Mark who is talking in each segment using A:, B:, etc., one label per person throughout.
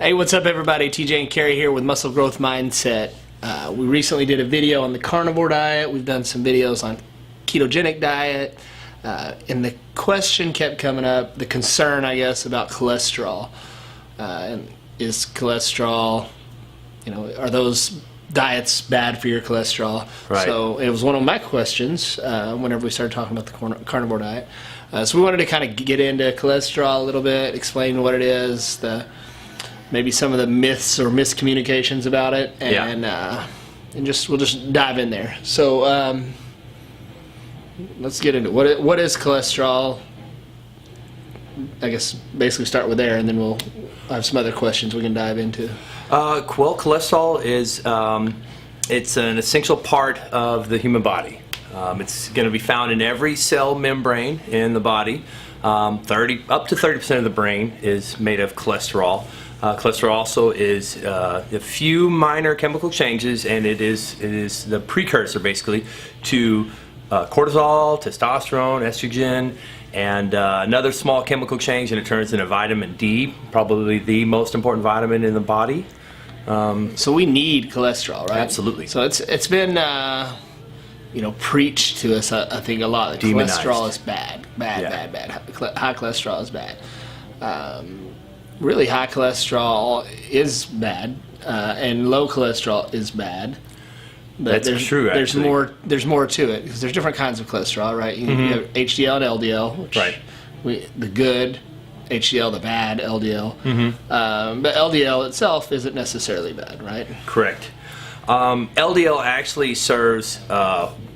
A: Hey, what's up everybody? TJ and Carrie here with Muscle Growth Mindset. We recently did a video on the carnivore diet. We've done some videos on ketogenic diet. And the question kept coming up, the concern, I guess, about cholesterol. And is cholesterol, are those diets bad for your cholesterol?
B: Right.
A: So it was one of my questions whenever we started talking about the carnivore diet. So we wanted to kind of get into cholesterol a little bit, explain what it is, maybe some of the myths or miscommunications about it, and we'll just dive in there. So let's get into it. What is cholesterol? I guess basically start with there, and then we'll have some other questions we can dive into.
B: Well, cholesterol is it's an essential part of the human body. It's going to be found in every cell membrane in the body. Up to 30% of the brain is made of cholesterol. Cholesterol also is a few minor chemical changes, and it is the precursor basically to cortisol, testosterone, estrogen, and another small chemical change, and it turns into vitamin D, probably the most important vitamin in the body.
A: So we need cholesterol, right?
B: Absolutely.
A: So it's been preached to us, I think, a lot. That
B: Demonized.
A: cholesterol is bad. High cholesterol is bad. Really, high cholesterol is bad, and low cholesterol is bad. But
B: That's true, actually.
A: There's more to it, because there's different kinds of cholesterol, right? You have HDL and LDL, which the good HDL, the bad LDL. But LDL itself isn't necessarily bad, right?
B: Correct. LDL actually serves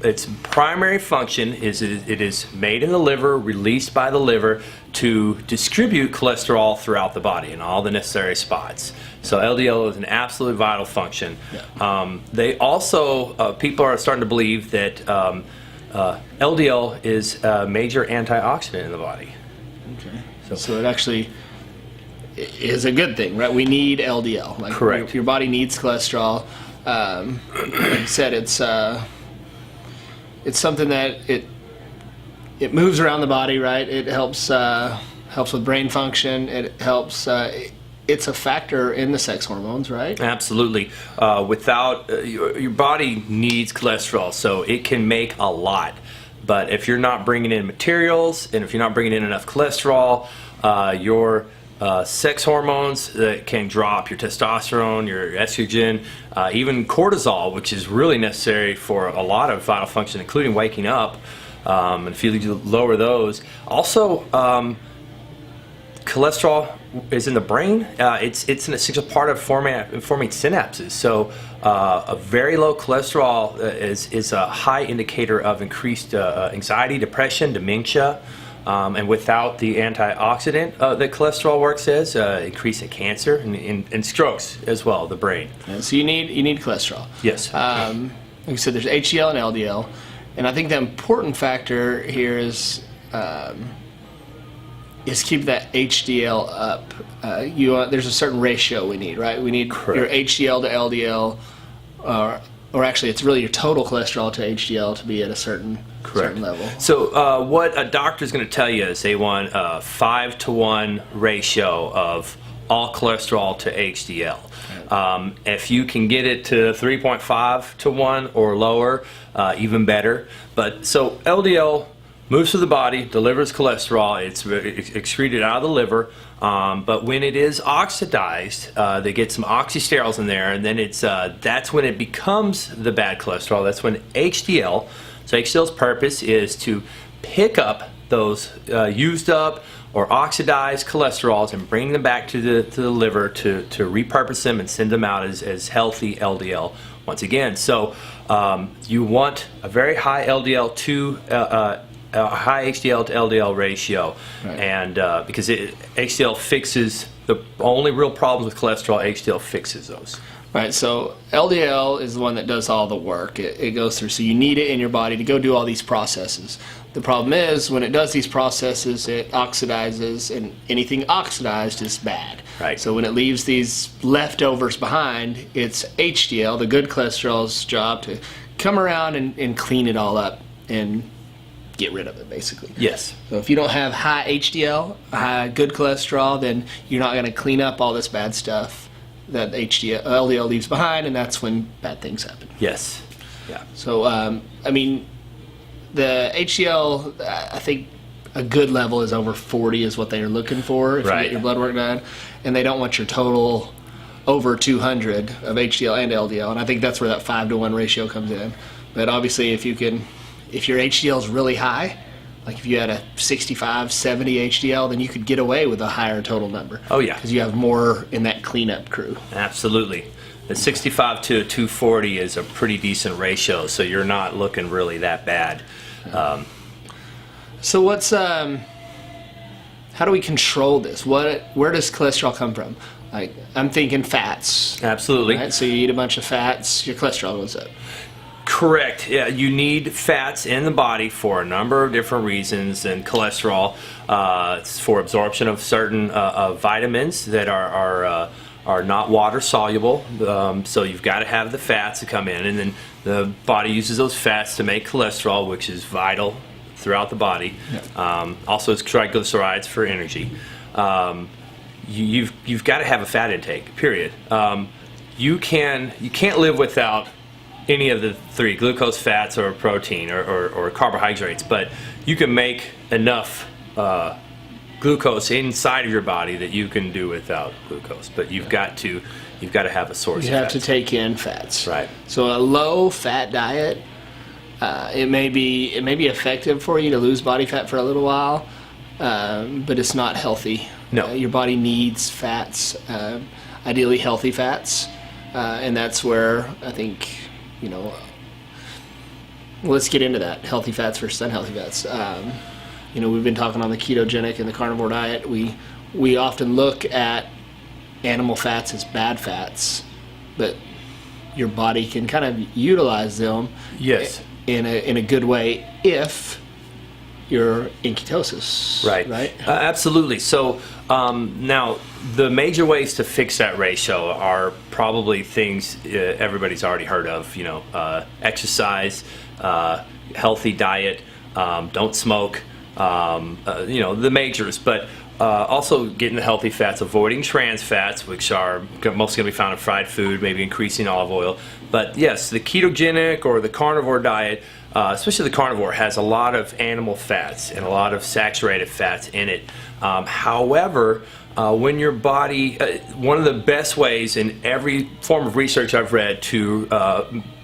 B: its primary function is it is made in the liver, released by the liver to distribute cholesterol throughout the body in all the necessary spots. So LDL is an absolutely vital function.
A: Yeah.
B: They also people are starting to believe that LDL is a major antioxidant in the body.
A: Okay. So it actually is a good thing, right? We need LDL.
B: Correct.
A: Your body needs cholesterol. Like I said, it's something that it moves around the body, right? It helps with brain function. It helps. It's a factor in the sex hormones, right?
B: Absolutely. Without your body needs cholesterol, so it can make a lot. But if you're not bringing in materials, and if you're not bringing in enough cholesterol, your sex hormones that can drop, your testosterone, your estrogen, even cortisol, which is really necessary for a lot of vital function, including waking up. And if you lower those, also cholesterol is in the brain. It's an essential part of forming synapses. So a very low cholesterol is a high indicator of increased anxiety, depression, dementia. And without the antioxidant that cholesterol works as, increase in cancer and strokes as well, the brain.
A: Yeah, so you need cholesterol.
B: Yes.
A: Like I said, there's HDL and LDL, and I think the important factor here is keep that HDL up. There's a certain ratio we need, right? We need your HDL to LDL, or actually, it's really your total cholesterol to HDL to be at a certain level.
B: So what a doctor is going to tell you is they want a 5-to-1 ratio of all cholesterol to HDL. If you can get it to 3.5-to-1 or lower, even better. But so LDL moves through the body, delivers cholesterol. It's excreted out of the liver. But when it is oxidized, they get some oxysterols in there, and then that's when it becomes the bad cholesterol. That's when HDL. So HDL's purpose is to pick up those used up or oxidized cholesterols and bring them back to the liver to repurpose them and send them out as healthy LDL once again. So you want a very high LDL to a high HDL to LDL ratio, right. And because HDL fixes the only real problems with cholesterol, HDL fixes those.
A: Right, so LDL is the one that does all the work. It goes through, so you need it in your body to go do all these processes. The problem is, when it does these processes, it oxidizes, and anything oxidized is bad.
B: Right.
A: So when it leaves these leftovers behind, it's HDL, the good cholesterol's job, to come around and clean it all up and get rid of it, basically.
B: Yes.
A: So if you don't have high HDL, high good cholesterol, then you're not going to clean up all this bad stuff that LDL leaves behind, and that's when bad things happen.
B: Yes. Yeah.
A: So, I mean, the HDL, I think a good level is over 40 is what they're looking for if you get your blood work done. And they don't want your total over 200 of HDL and LDL. And I think that's where that 5-to-1 ratio comes in. But obviously, if your HDL is really high, like if you had a 65, 70 HDL, then you could get away with a higher total number.
B: Oh, yeah.
A: Because you have more in that cleanup crew.
B: Absolutely. The 65 to a 240 is a pretty decent ratio, so you're not looking really that bad.
A: So what's how do we control this? Where does cholesterol come from? Like, I'm thinking fats.
B: Absolutely.
A: Right? So you eat a bunch of fats, your cholesterol goes up.
B: Correct. Yeah, you need fats in the body for a number of different reasons, and cholesterol it's for absorption of certain vitamins that are not water soluble. So you've got to have the fats to come in, and then the body uses those fats to make cholesterol, which is vital throughout the body. Yeah. Also, it's triglycerides for energy. You've got to have a fat intake. Period. You can't live without any of the three: glucose, fats, or protein, or carbohydrates. But you can make enough glucose inside of your body that you can do without glucose. But you've got to have a source.
A: You
B: of
A: have to take in fats.
B: Right.
A: So a low fat diet, it may be effective for you to lose body fat for a little while, but it's not healthy.
B: No.
A: Your body needs fats, ideally healthy fats, and that's where I think, let's get into that, healthy fats versus unhealthy fats. We've been talking on the ketogenic and the carnivore diet. We often look at animal fats as bad fats, but your body can kind of utilize them.
B: Yes.
A: In a good way if you're in ketosis.
B: Right. Absolutely. So now the major ways to fix that ratio are probably things everybody's already heard of. Exercise, healthy diet, don't smoke. The majors, but also getting the healthy fats, avoiding trans fats, which are mostly going to be found in fried food, maybe increasing olive oil. But yes, the ketogenic or the carnivore diet, especially the carnivore, has a lot of animal fats and a lot of saturated fats in it. However, when your body, one of the best ways in every form of research I've read to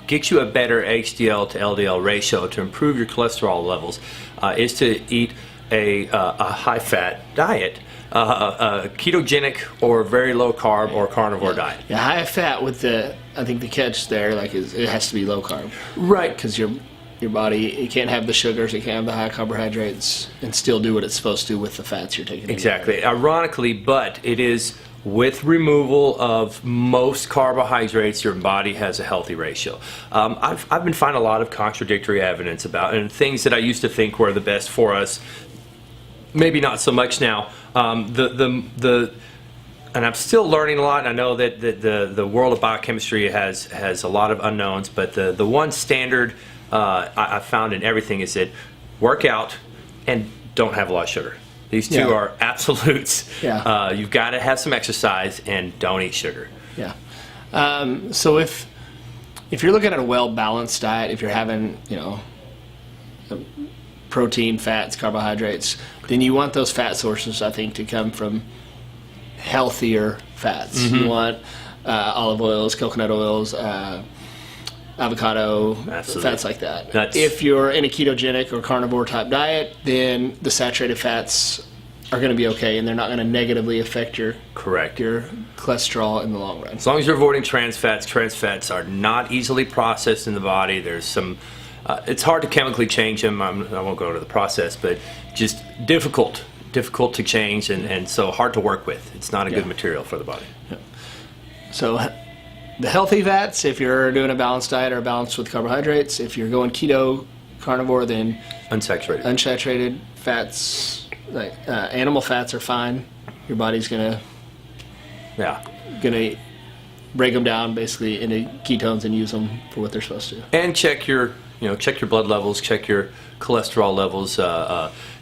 B: get you a better HDL to LDL ratio to improve your cholesterol levels is to eat a high-fat diet, a ketogenic or very low-carb or carnivore diet.
A: Yeah, high fat I think the catch there is it has to be low carb.
B: Right.
A: Because your body, it can't have the sugars, it can't have the high carbohydrates, and still do what it's supposed to with the fats you're taking.
B: Exactly. Ironically, but it is with removal of most carbohydrates, your body has a healthy ratio. I've been finding a lot of contradictory evidence about, and things that I used to think were the best for us, maybe not so much now. And I'm still learning a lot, and I know that the world of biochemistry has a lot of unknowns, but the one standard I found in everything is that work out and don't have a lot of sugar. These two are absolutes.
A: Yeah.
B: You've got to have some exercise and don't eat sugar.
A: Yeah. So if you're looking at a well-balanced diet, if you're having, protein, fats, carbohydrates, then you want those fat sources, I think, to come from healthier fats. Mm-hmm. You want olive oils, coconut oils, avocado, fats like that. If you're in a ketogenic or carnivore type diet, then the saturated fats are going to be okay, and they're not going to negatively affect your cholesterol in the long run.
B: As long as you're avoiding trans fats are not easily processed in the body. There's some, it's hard to chemically change them. I won't go into the process, but just difficult to change, and so hard to work with. It's not a good material for the body.
A: Yeah. So the healthy fats, if you're doing a balanced diet, are balanced with carbohydrates. If you're going keto, carnivore, then unsaturated fats, like animal fats, are fine. Your body's gonna break them down basically into ketones and use them for what they're supposed to.
B: And check your check your blood levels, check your cholesterol levels.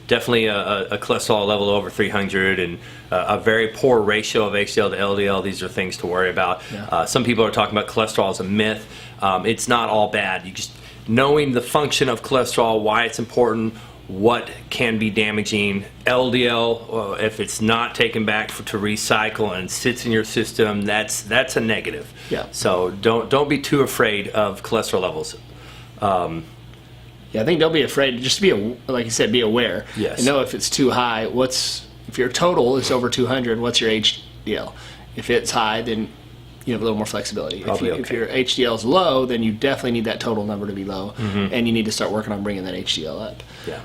B: Definitely a cholesterol level over 300 and a very poor ratio of HDL to LDL. These are things to worry about.
A: Yeah.
B: Some people are talking about cholesterol as a myth. It's not all bad. You just knowing the function of cholesterol, why it's important, what can be damaging. LDL, if it's not taken back to recycle and sits in your system, that's a negative.
A: Yeah.
B: So don't be too afraid of cholesterol levels.
A: Yeah, I think don't be afraid. Just like you said, be aware.
B: Yes.
A: And know if it's too high. If your total is over 200, what's your HDL? If it's high, then you have a little more flexibility.
B: Probably
A: If your HDL is low, then you definitely need that total number to be low, and you need to start working on bringing that HDL up.
B: Yeah.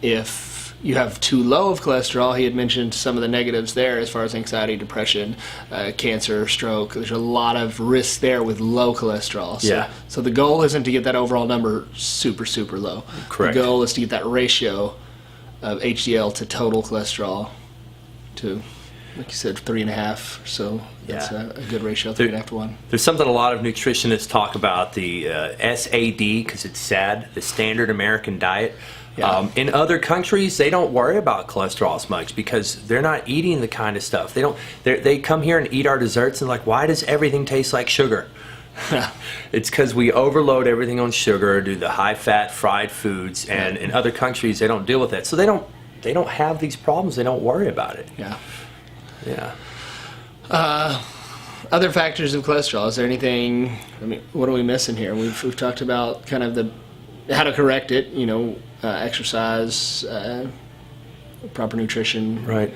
A: If you have too low of cholesterol, he had mentioned some of the negatives there as far as anxiety, depression, cancer, stroke. There's a lot of risks there with low cholesterol. So the goal isn't to get that overall number super, super low.
B: Correct.
A: The goal is to get that ratio of HDL to total cholesterol to, like you said, 3.5. So that's a good ratio, 3.5 to 1.
B: There's something a lot of nutritionists talk about, the SAD, because it's SAD, the Standard American Diet.
A: Yeah.
B: In other countries, they don't worry about cholesterol as much because they're not eating the kind of stuff. They come here and eat our desserts and like, why does everything taste like sugar? It's because we overload everything on sugar, do the high-fat fried foods, and in other countries they don't deal with that. So they don't have these problems. They don't worry about it.
A: Yeah.
B: Yeah.
A: Other factors of cholesterol. Is there anything? I mean, what are we missing here? We've talked about kind of how to correct it. Exercise, proper nutrition.
B: Right.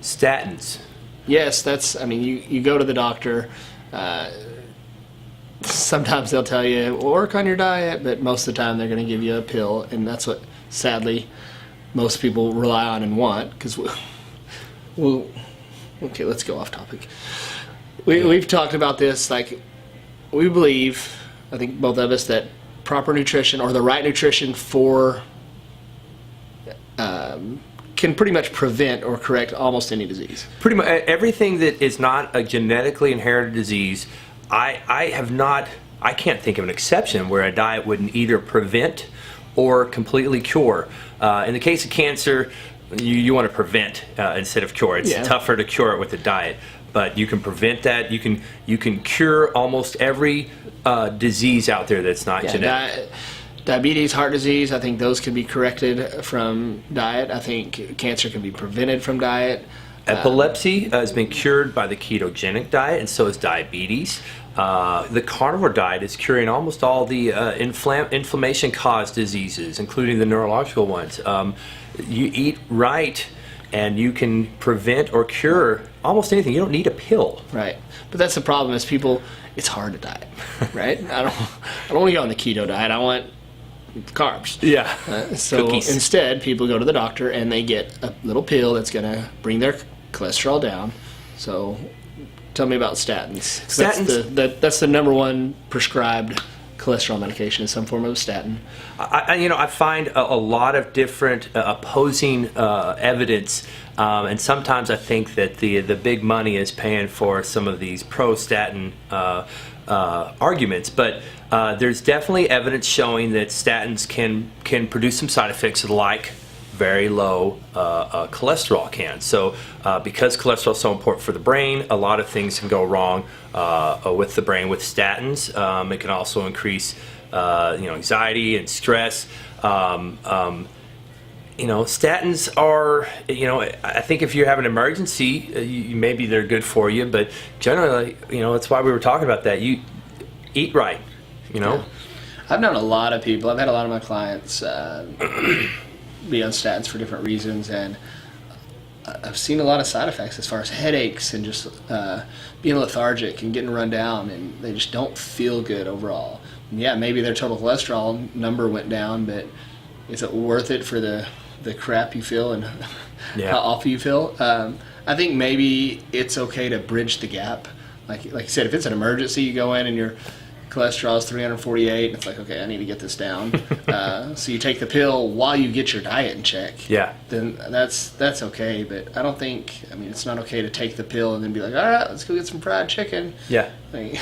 B: Statins.
A: Yes, you go to the doctor. Sometimes they'll tell you work on your diet, but most of the time they're going to give you a pill, and that's what sadly most people rely on and want. Because okay, let's go off topic. We've talked about this. Like, we believe, I think both of us, that proper nutrition or the right nutrition can pretty much prevent or correct almost any disease.
B: Pretty much everything that is not a genetically inherited disease. I can't think of an exception where a diet wouldn't either prevent or completely cure. In the case of cancer, you want to prevent instead of cure. It's tougher to cure it with a diet, but you can prevent that. You can cure almost every disease out there that's not genetic.
A: Diabetes, heart disease, I think those can be corrected from diet. I think cancer can be prevented from diet.
B: Epilepsy has been cured by the ketogenic diet, and so is diabetes. The carnivore diet is curing almost all the inflammation-caused diseases, including the neurological ones. You eat right, and you can prevent or cure almost anything. You don't need a pill.
A: Right. But that's the problem is people, it's hard to diet, right? I don't want to go on the keto diet. I want carbs.
B: Yeah.
A: So
B: Cookies.
A: Instead, people go to the doctor and they get a little pill that's going to bring their cholesterol down. So tell me about statins.
B: Statins.
A: That's the number one prescribed cholesterol medication is some form of a statin.
B: I find a lot of different opposing evidence, and sometimes I think that the big money is paying for some of these pro-statin arguments, but there's definitely evidence showing that statins can produce some side effects like very low cholesterol can. So because cholesterol is so important for the brain, a lot of things can go wrong with the brain with statins. It can also increase anxiety and stress. Statins are, I think if you have an emergency, maybe they're good for you, but generally, that's why we were talking about that. You eat right,
A: Yeah. I've known a lot of people, I've had a lot of my clients be on statins for different reasons, and I've seen a lot of side effects as far as headaches and just being lethargic and getting run down, and they just don't feel good overall. And yeah, maybe their total cholesterol number went down, but is it worth it for the crap you feel and how awful you feel? I think maybe it's okay to bridge the gap. Like you said, if it's an emergency, you go in and your cholesterol is 348, and it's like, okay, I need to get this down. So you take the pill while you get your diet in check.
B: Yeah.
A: Then that's okay, but I don't think, it's not okay to take the pill and then be like, all right, let's go get some fried chicken.
B: Yeah.
A: Like,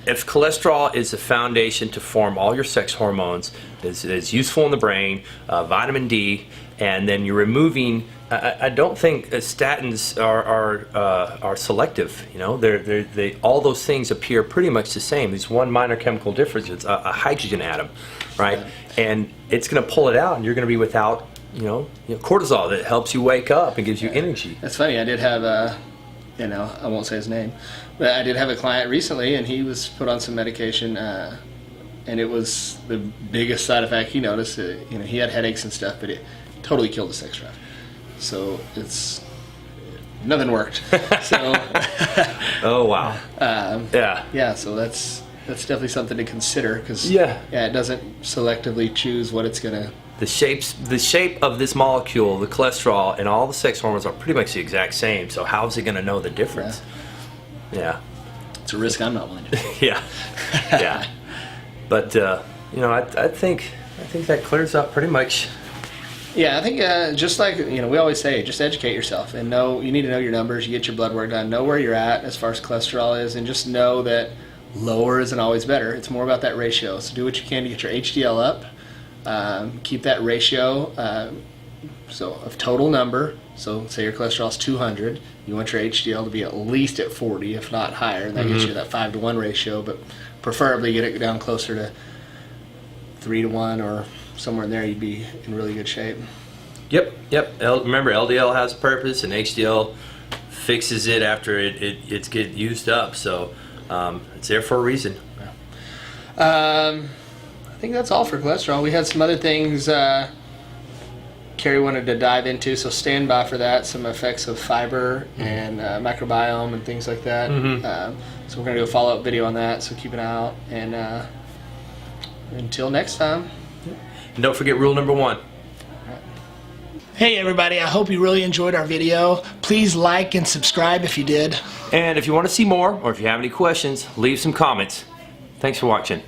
B: if cholesterol is the foundation to form all your sex hormones, is useful in the brain, vitamin D, and then you're removing. I don't think statins are selective. You know, they all those things appear pretty much the same. There's one minor chemical difference. It's a hydrogen atom, right? Yeah. And it's going to pull it out, and you're going to be without, cortisol that helps you wake up and gives you energy.
A: That's funny. I did have I won't say his name, but I did have a client recently, and he was put on some medication, and it was the biggest side effect he noticed. He had headaches and stuff, but it totally killed the sex drive. So nothing worked. So
B: oh wow.
A: Yeah. So that's definitely something to consider, because it doesn't selectively choose what it's gonna.
B: The shape of this molecule, the cholesterol, and all the sex hormones are pretty much the exact same. So how is it going to know the difference? Yeah.
A: It's a risk I'm not willing to take.
B: Yeah. But I think that clears up pretty much.
A: Yeah, I think just like we always say, just educate yourself and know. You need to know your numbers. You get your blood work done. Know where you're at as far as cholesterol is, and just know that lower isn't always better. It's more about that ratio. So do what you can to get your HDL up. Keep that ratio of total number. So say your cholesterol is 200, you want your HDL to be at least at 40, if not higher, and that gets you that 5-to-1 ratio, but preferably get it down closer to 3-to-1 or somewhere in there. You'd be in really good shape.
B: Yep. Remember, LDL has a purpose, and HDL fixes it after it's get used up, so it's there for a reason.
A: I think that's all for cholesterol. We had some other things Carrie wanted to dive into, so stand by for that. Some effects of fiber and microbiome and things like that. So we're going to do a follow-up video on that, so keep an eye out. And until next time.
B: And don't forget rule number 1.
A: Hey everybody, I hope you really enjoyed our video. Please like and subscribe if you did.
B: And if you want to see more, or if you have any questions, leave some comments. Thanks for watching.